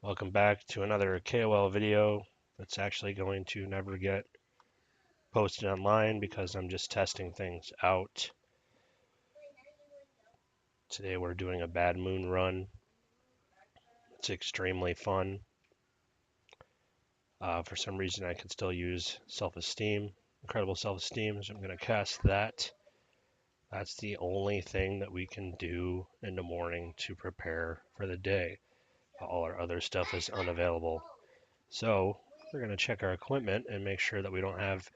Welcome back to another KOL video that's actually going to never get posted online because I'm just testing things out. Today we're doing a bad moon run. It's extremely fun. For some reason I can still use self-esteem, incredible self-esteem, so I'm going to cast that. That's the only thing that we can do in the morning to prepare for the day. All our other stuff is unavailable. So we're going to check our equipment and make sure that we don't have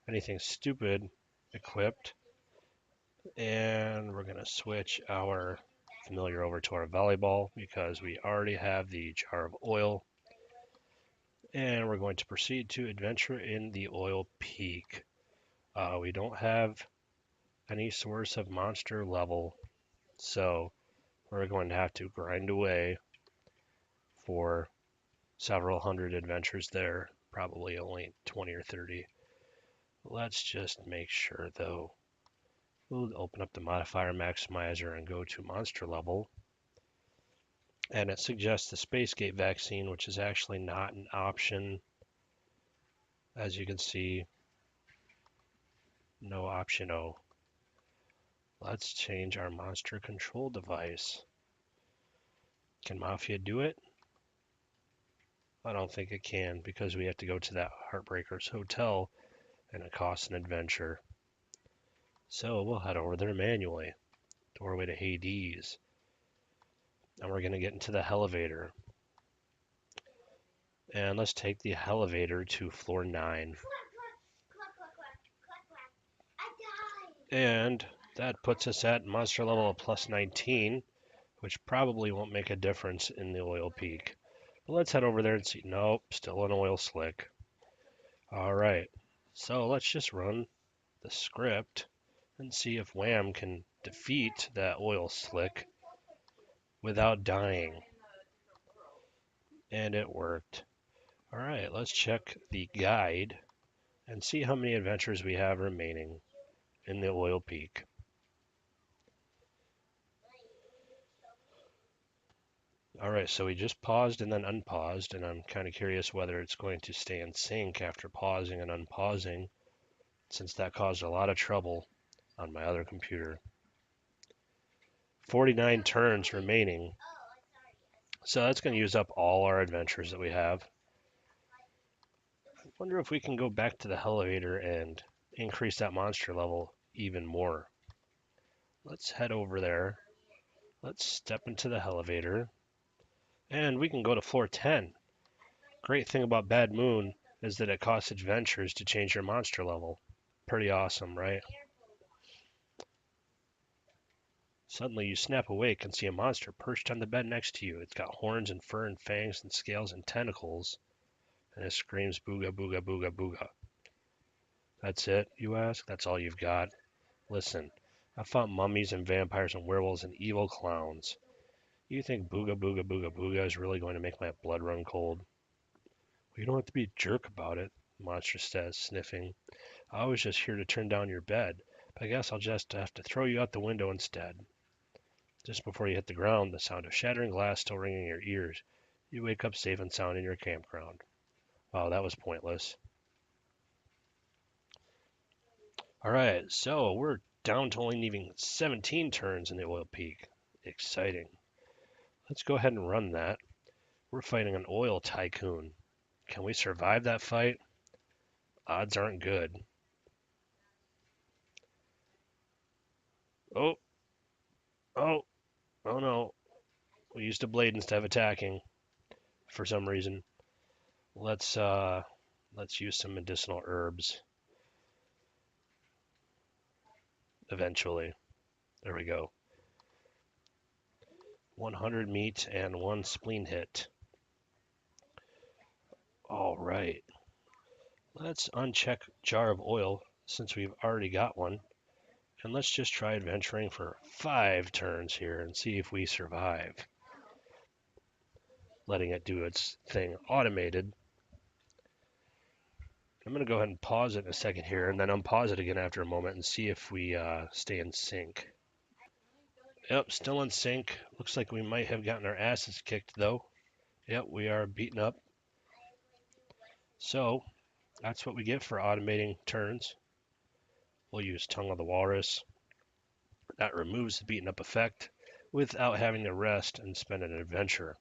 anything stupid equipped. And we're going to switch our familiar over to our volleyball because we already have the jar of oil. And we're going to proceed to adventure in the oil peak. We don't have any source of monster level, so we're going to have to grind away for several hundred adventures there, probably only 20 or 30. Let's just make sure though. We'll open up the modifier maximizer and go to monster level. And it suggests the Space Gate vaccine, which is actually not an option. As you can see, no option O. Let's change our monster control device. Can Mafia do it? I don't think it can because we have to go to that Heartbreakers Hotel and it costs an adventure. So we'll head over there manually. Doorway to Hades. And we're going to get into the elevator. And let's take the elevator to floor 9. And that puts us at monster level of plus 19, which probably won't make a difference in the oil peak. But let's head over there and see. Nope, still an oil slick. All right, so let's just run the script and see if Wham can defeat that oil slick without dying. And it worked. All right, let's check the guide and see how many adventures we have remaining in the oil peak. All right, so we just paused and then unpaused, and I'm kind of curious whether it's going to stay in sync after pausing and unpausing, since that caused a lot of trouble on my other computer. 49 turns remaining, so that's going to use up all our adventures that we have. I wonder if we can go back to the elevator and increase that monster level even more. Let's head over there. Let's step into the elevator, and we can go to floor 10. Great thing about Bad Moon is that it costs adventures to change your monster level. Pretty awesome, right? Suddenly you snap awake and see a monster perched on the bed next to you. It's got horns and fur and fangs and scales and tentacles, and it screams booga booga booga booga. That's it, you ask? That's all you've got? Listen, I fought mummies and vampires and werewolves and evil clowns. You think booga booga booga booga is really going to make my blood run cold? Well, you don't have to be a jerk about it, the monster says, sniffing. I was just here to turn down your bed, but I guess I'll just have to throw you out the window instead. Just before you hit the ground, the sound of shattering glass still ringing in your ears. You wake up safe and sound in your campground. Wow, that was pointless. Alright, so we're down to only needing 17 turns in the oil peak. Exciting. Let's go ahead and run that. We're fighting an oil tycoon. Can we survive that fight? Odds aren't good. Oh, oh, oh no. We used a blade instead of attacking for some reason. Let's use some medicinal herbs eventually. There we go. 100 meat and 1 spleen hit. All right. Let's uncheck jar of oil since we've already got one. And let's just try adventuring for 5 turns here and see if we survive. Letting it do its thing automated. I'm going to go ahead and pause it in a second here and then unpause it again after a moment and see if we stay in sync. Yep, still in sync. Looks like we might have gotten our asses kicked though Yep, we are beaten up. So that's what we get for automating turns. We'll use Tongue of the Walrus. That removes the beaten up effect without having to rest and spend an adventure.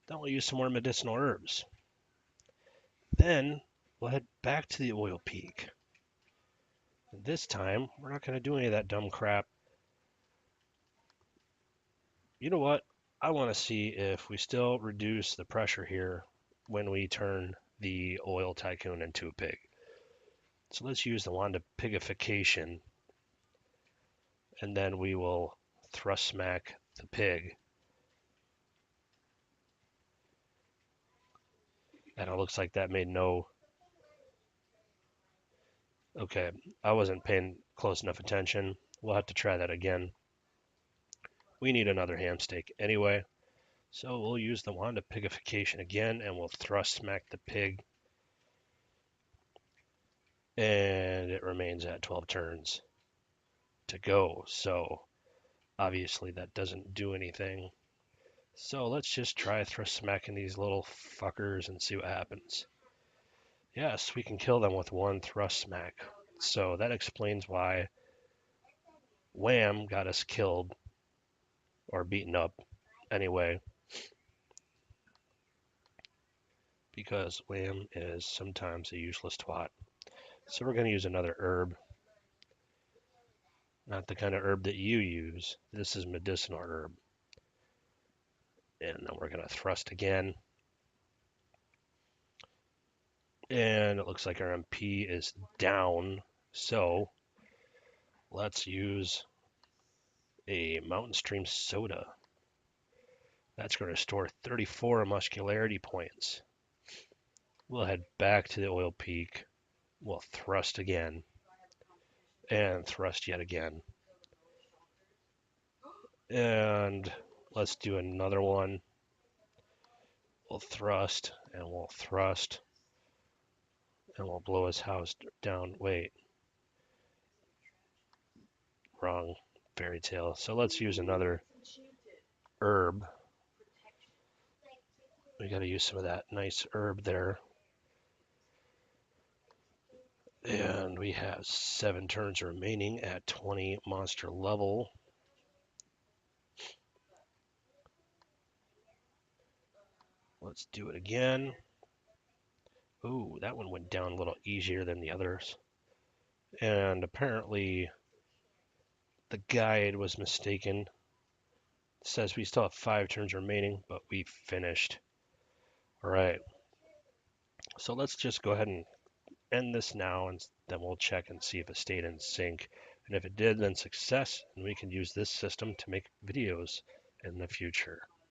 Then we'll use some more medicinal herbs. Then we'll head back to the oil peak. This time, we're not going to do any of that dumb crap. You know what? I want to see if we still reduce the pressure here when we turn the oil tycoon into a pig. So let's use the wand of pigification, and then we will thrust smack the pig. And it looks like that made no... Okay, I wasn't paying close enough attention. We'll have to try that again. We need another ham steak anyway. So we'll use the wand of pigification again, and we'll thrust smack the pig. And it remains at 12 turns to go. So obviously that doesn't do anything. So let's just try thrust smacking these little fuckers and see what happens. Yes, we can kill them with one thrust smack. So that explains why Wham got us killed or beaten up anyway. Because Wham is sometimes a useless twat. So we're going to use another herb. Not the kind of herb that you use. This is medicinal herb. And then we're going to thrust again. And it looks like our MP is down. So let's use a Mountain Stream soda. That's going to restore 34 muscularity points. We'll head back to the oil peak. We'll thrust again. And thrust yet again. And let's do another one. We'll thrust and we'll thrust. And we'll blow his house down. Wait. Wrong fairy tale. So let's use another herb. We got to use some of that nice herb there. And we have 7 turns remaining at 20 monster level. Let's do it again. Ooh, that one went down a little easier than the others. And apparently the guide was mistaken. It says we still have 5 turns remaining, but we finished. All right. So let's just go ahead and end this now, and then we'll check and see if it stayed in sync. And if it did, then success, and we can use this system to make videos in the future.